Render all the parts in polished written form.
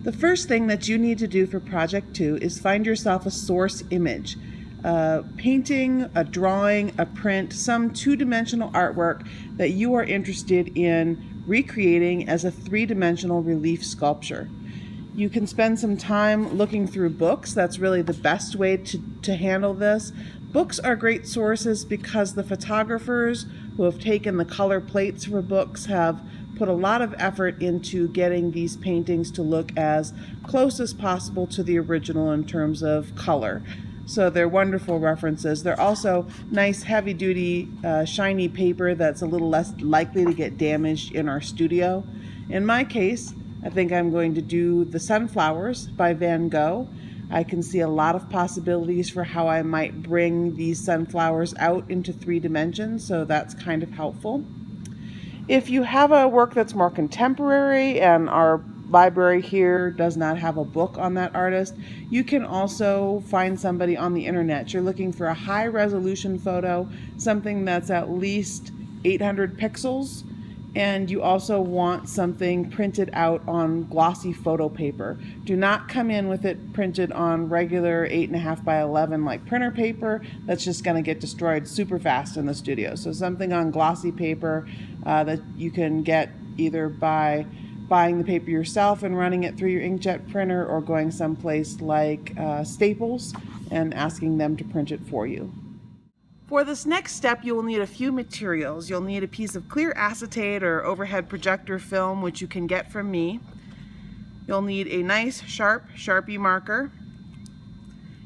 The first thing that you need to do for Project 2 is find yourself a source image. A painting, a drawing, a print, some two-dimensional artwork that you are interested in recreating as a three-dimensional relief sculpture. You can spend some time looking through books. That's really the best way to handle this. Books are great sources because the photographers who have taken the color plates for books have put a lot of effort into getting these paintings to look as close as possible to the original in terms of color. So they're wonderful references. They're also nice heavy-duty shiny paper that's a little less likely to get damaged in our studio. In my case, I think I'm going to do The Sunflowers by Van Gogh. I can see a lot of possibilities for how I might bring these sunflowers out into 3 dimensions, so that's kind of helpful. If you have a work that's more contemporary and our library here does not have a book on that artist, you can also find somebody on the internet. You're looking for a high resolution photo, something that's at least 800 pixels, and you also want something printed out on glossy photo paper. Do not come in with it printed on regular 8.5 by 11 like printer paper. That's just going to get destroyed super fast in the studio. So something on glossy paper that you can get either by buying the paper yourself and running it through your inkjet printer, or going someplace like Staples and asking them to print it for you. For this next step, you will need a few materials. You'll need a piece of clear acetate or overhead projector film, which you can get from me. You'll need a nice sharp Sharpie marker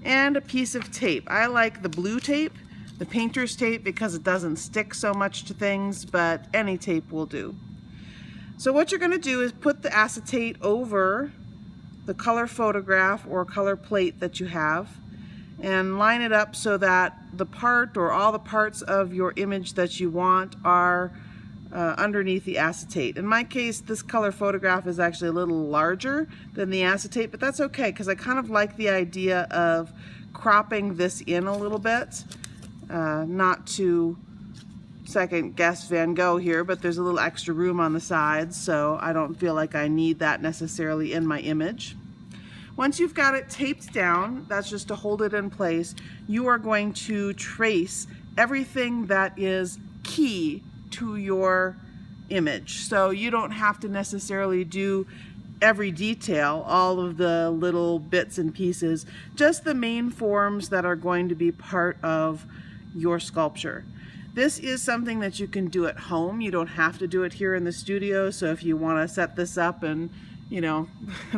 and a piece of tape. I like the blue tape, the painter's tape, because it doesn't stick so much to things, but any tape will do. So what you're going to do is put the acetate over the color photograph or color plate that you have and line it up so that the part or all the parts of your image that you want are underneath the acetate. In my case, this color photograph is actually a little larger than the acetate, but that's okay because I kind of like the idea of cropping this in a little bit. Not to second guess Van Gogh here, but there's a little extra room on the sides, so I don't feel like I need that necessarily in my image. Once you've got it taped down, that's just to hold it in place, you are going to trace everything that is key to your image. So you don't have to necessarily do every detail, all of the little bits and pieces, just the main forms that are going to be part of your sculpture. This is something that you can do at home. You don't have to do it here in the studio, so if you want to set this up and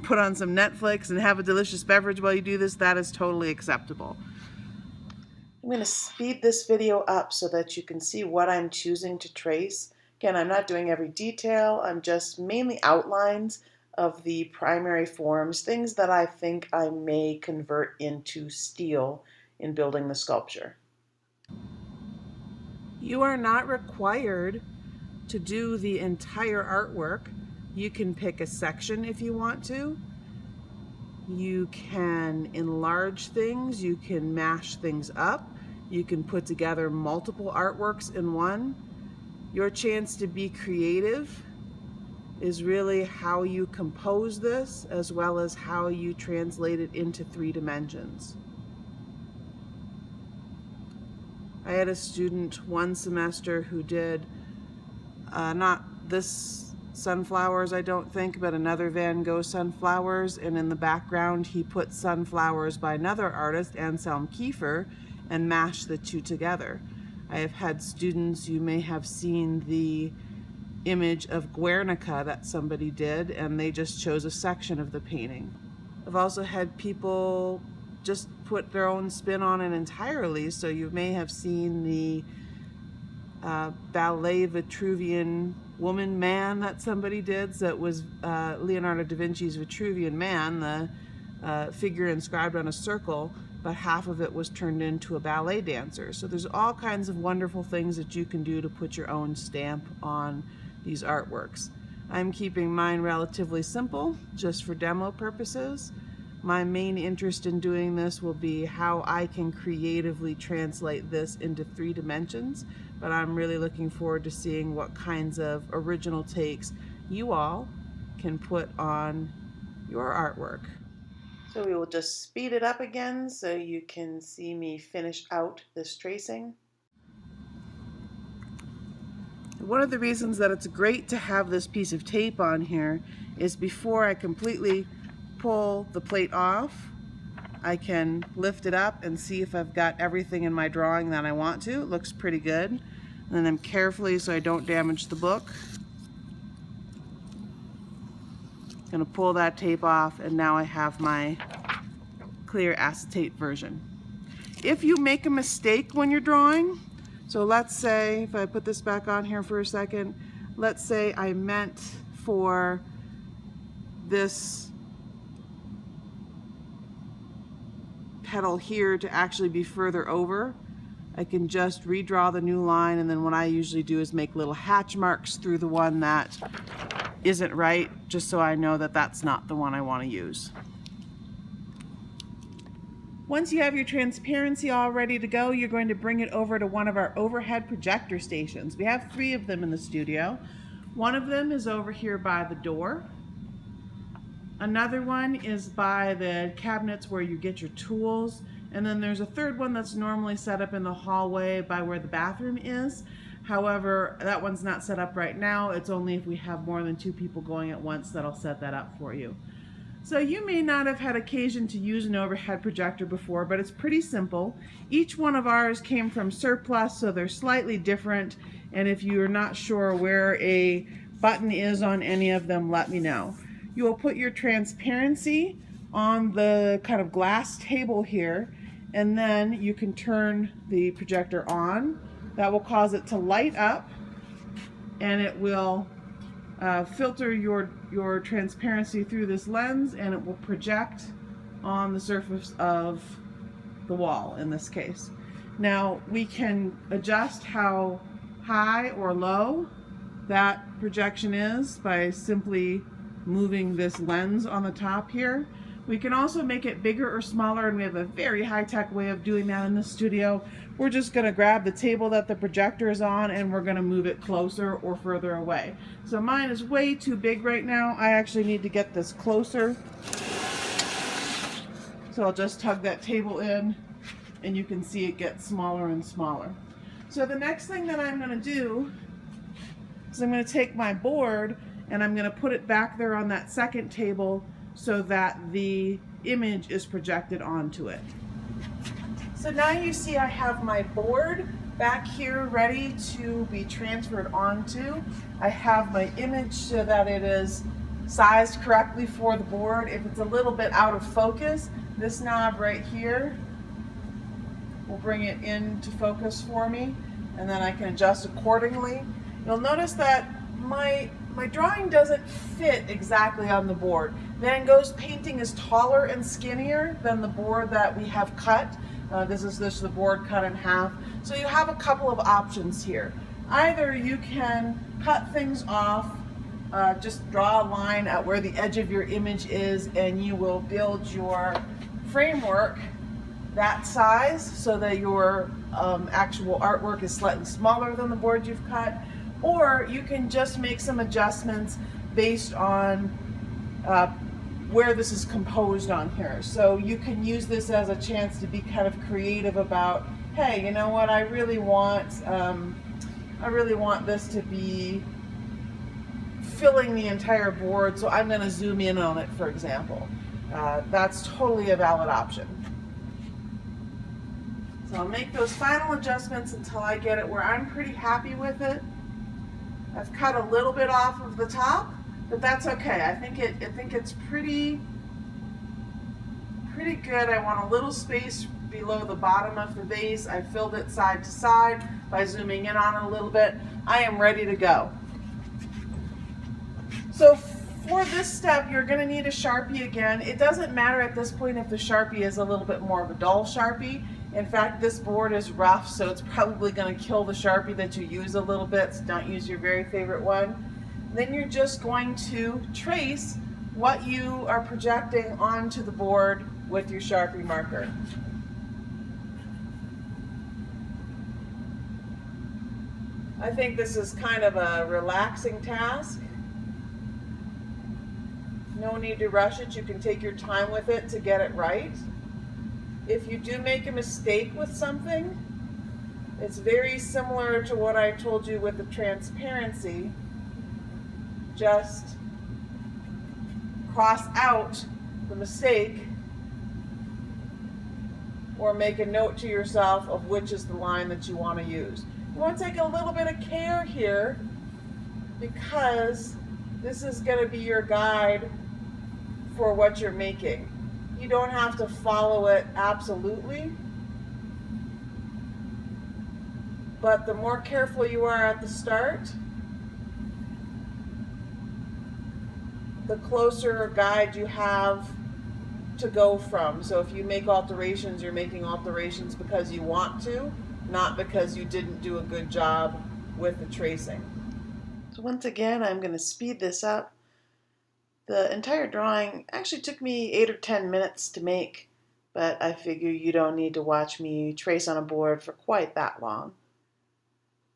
put on some Netflix and have a delicious beverage while you do this, that is totally acceptable. I'm going to speed this video up so that you can see what I'm choosing to trace. Again, I'm not doing every detail. I'm just mainly outlines of the primary forms, things that I think I may convert into steel in building the sculpture. You are not required to do the entire artwork. You can pick a section if you want to. You can enlarge things, you can mash things up, you can put together multiple artworks in one. Your chance to be creative is really how you compose this, as well as how you translate it into 3 dimensions. I had a student one semester who did not this sunflowers, I don't think, but another Van Gogh sunflowers, and in the background he put sunflowers by another artist, Anselm Kiefer, and mashed the 2 together. I have had students, you may have seen the image of Guernica that somebody did, and they just chose a section of the painting. I've also had people just put their own spin on it entirely, so you may have seen the ballet Vitruvian woman man that somebody did. So it was Leonardo da Vinci's Vitruvian Man, the figure inscribed on a circle, but half of it was turned into a ballet dancer. So there's all kinds of wonderful things that you can do to put your own stamp on these artworks. I'm keeping mine relatively simple, just for demo purposes. My main interest in doing this will be how I can creatively translate this into 3 dimensions, but I'm really looking forward to seeing what kinds of original takes you all can put on your artwork. So we will just speed it up again so you can see me finish out this tracing. One of the reasons that it's great to have this piece of tape on here is before I completely pull the plate off, I can lift it up and see if I've got everything in my drawing that I want to. It looks pretty good. And then I'm carefully, so I don't damage the book, gonna pull that tape off, and now I have my clear acetate version. If you make a mistake when you're drawing, so let's say, if I put this back on here for a second, let's say I meant for this petal here to actually be further over, I can just redraw the new line, and then what I usually do is make little hatch marks through the one that isn't right, just so I know that that's not the one I want to use. Once you have your transparency all ready to go, you're going to bring it over to one of our overhead projector stations. We have 3 of them in the studio. One of them is over here by the door. Another one is by the cabinets where you get your tools. And then there's a third one that's normally set up in the hallway by where the bathroom is. However, that one's not set up right now. It's only if we have more than 2 people going at once that'll set that up for you. So you may not have had occasion to use an overhead projector before, but it's pretty simple. Each one of ours came from surplus, so they're slightly different. And if you're not sure where a button is on any of them, let me know. You will put your transparency on the kind of glass table here, and then you can turn the projector on. That will cause it to light up, and it will filter your transparency through this lens, and it will project on the surface of the wall in this case. Now we can adjust how high or low that projection is by simply moving this lens on the top here. We can also make it bigger or smaller, and we have a very high-tech way of doing that in the studio. We're just going to grab the table that the projector is on, and we're going to move it closer or further away. So mine is way too big right now. I actually need to get this closer. So I'll just tug that table in, and you can see it get smaller and smaller. So the next thing that I'm going to do is I'm going to take my board and I'm going to put it back there on that second table so that the image is projected onto it. So now you see I have my board back here ready to be transferred onto. I have my image so that it is sized correctly for the board. If it's a little bit out of focus, this knob right here will bring it into focus for me, and then I can adjust accordingly. You'll notice that my drawing doesn't fit exactly on the board. Van Gogh's painting is taller and skinnier than the board that we have cut. This is the board cut in half. So you have a couple of options here. Either you can cut things off, just draw a line at where the edge of your image is, and you will build your framework that size so that your actual artwork is slightly smaller than the board you've cut. Or you can just make some adjustments based on where this is composed on here. So you can use this as a chance to be kind of creative about, hey, you know what, I really want this to be filling the entire board, so I'm going to zoom in on it, for example. That's totally a valid option. So I'll make those final adjustments until I get it where I'm pretty happy with it. I've cut a little bit off of the top, but that's okay. I think it's pretty good. I want a little space below the bottom of the vase. I filled it side to side by zooming in on it a little bit. I am ready to go. So for this step, you're going to need a Sharpie again. It doesn't matter at this point if the Sharpie is a little bit more of a dull Sharpie. In fact, this board is rough, so it's probably going to kill the Sharpie that you use a little bit, so don't use your very favorite one. Then you're just going to trace what you are projecting onto the board with your Sharpie marker. I think this is kind of a relaxing task. No need to rush it. You can take your time with it to get it right. If you do make a mistake with something, it's very similar to what I told you with the transparency. Just cross out the mistake or make a note to yourself of which is the line that you want to use. You want to take a little bit of care here because this is going to be your guide for what you're making. You don't have to follow it absolutely, but the more careful you are at the start, the closer a guide you have to go from. So if you make alterations, you're making alterations because you want to, not because you didn't do a good job with the tracing. So once again, I'm going to speed this up. The entire drawing actually took me 8 or 10 minutes to make, but I figure you don't need to watch me trace on a board for quite that long.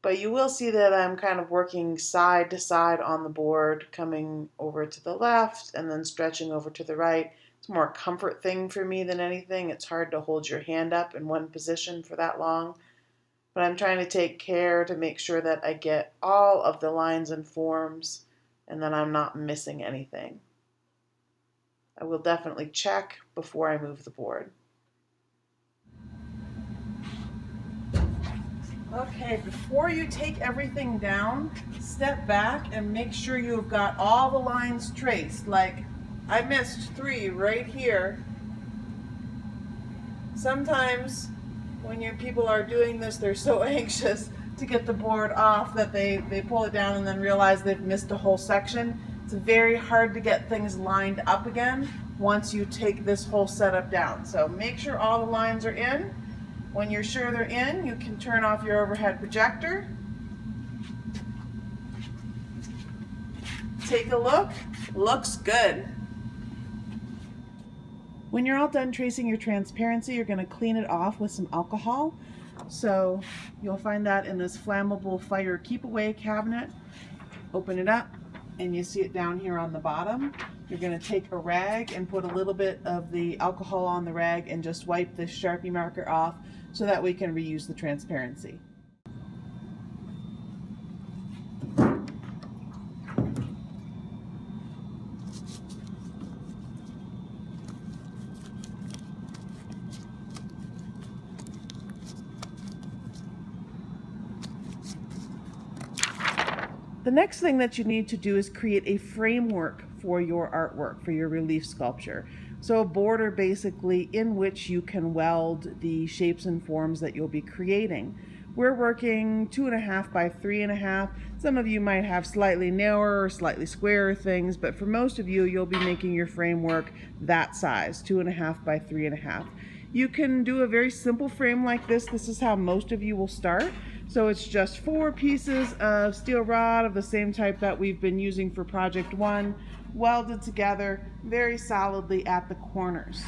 But you will see that I'm kind of working side to side on the board, coming over to the left and then stretching over to the right. It's more a comfort thing for me than anything. It's hard to hold your hand up in one position for that long. But I'm trying to take care to make sure that I get all of the lines and forms and that I'm not missing anything. I will definitely check before I move the board. Okay, before you take everything down, step back and make sure you've got all the lines traced. Like, I missed 3 right here. Sometimes when your people are doing this, they're so anxious to get the board off that they pull it down and then realize they've missed a whole section. It's very hard to get things lined up again once you take this whole setup down. So make sure all the lines are in. When you're sure they're in, you can turn off your overhead projector. Take a look. Looks good. When you're all done tracing your transparency, you're going to clean it off with some alcohol. So you'll find that in this flammable fire keep away cabinet. Open it up and you see it down here on the bottom. You're going to take a rag and put a little bit of the alcohol on the rag and just wipe this Sharpie marker off so that we can reuse the transparency. The next thing that you need to do is create a framework for your artwork, for your relief sculpture. So a border basically in which you can weld the shapes and forms that you'll be creating. We're working 2.5 by 3.5. Some of you might have slightly narrower or slightly squarer things, but for most of you, you'll be making your framework that size, 2.5 by 3.5. You can do a very simple frame like this. This is how most of you will start. So it's just 4 pieces of steel rod of the same type that we've been using for project 1, welded together very solidly at the corners.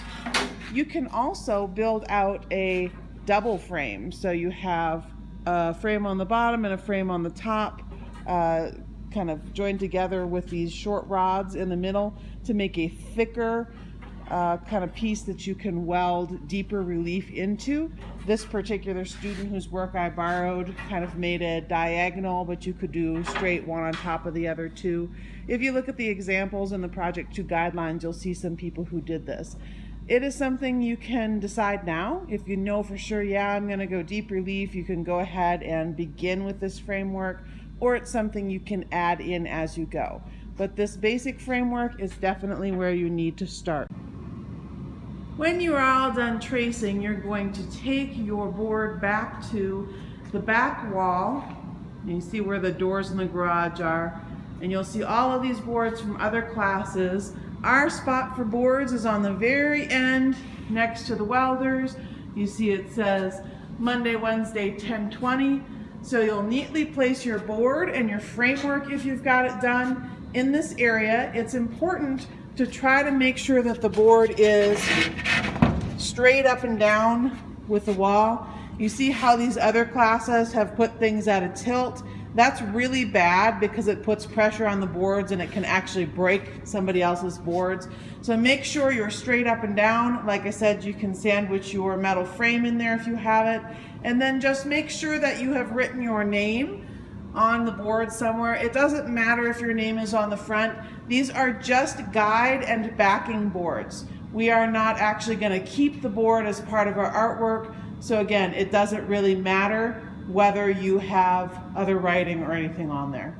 You can also build out a double frame. So you have a frame on the bottom and a frame on the top, kind of joined together with these short rods in the middle to make a thicker kind of piece that you can weld deeper relief into. This particular student whose work I borrowed kind of made a diagonal, but you could do straight one on top of the other two. If you look at the examples in the Project 2 guidelines, you'll see some people who did this. It is something you can decide now. If you know for sure, yeah, I'm going to go deep relief, you can go ahead and begin with this framework, or it's something you can add in as you go. But this basic framework is definitely where you need to start. When you are all done tracing, you're going to take your board back to the back wall. You see where the doors in the garage are, and you'll see all of these boards from other classes. Our spot for boards is on the very end next to the welders. You see it says Monday, Wednesday, 10:20. So you'll neatly place your board and your framework, if you've got it done, in this area. It's important to try to make sure that the board is straight up and down with the wall. You see how these other classes have put things at a tilt. That's really bad because it puts pressure on the boards and it can actually break somebody else's boards. So make sure you're straight up and down. Like I said, you can sandwich your metal frame in there if you have it. And then just make sure that you have written your name on the board somewhere. It doesn't matter if your name is on the front. These are just guide and backing boards. We are not actually going to keep the board as part of our artwork. So again, it doesn't really matter whether you have other writing or anything on there.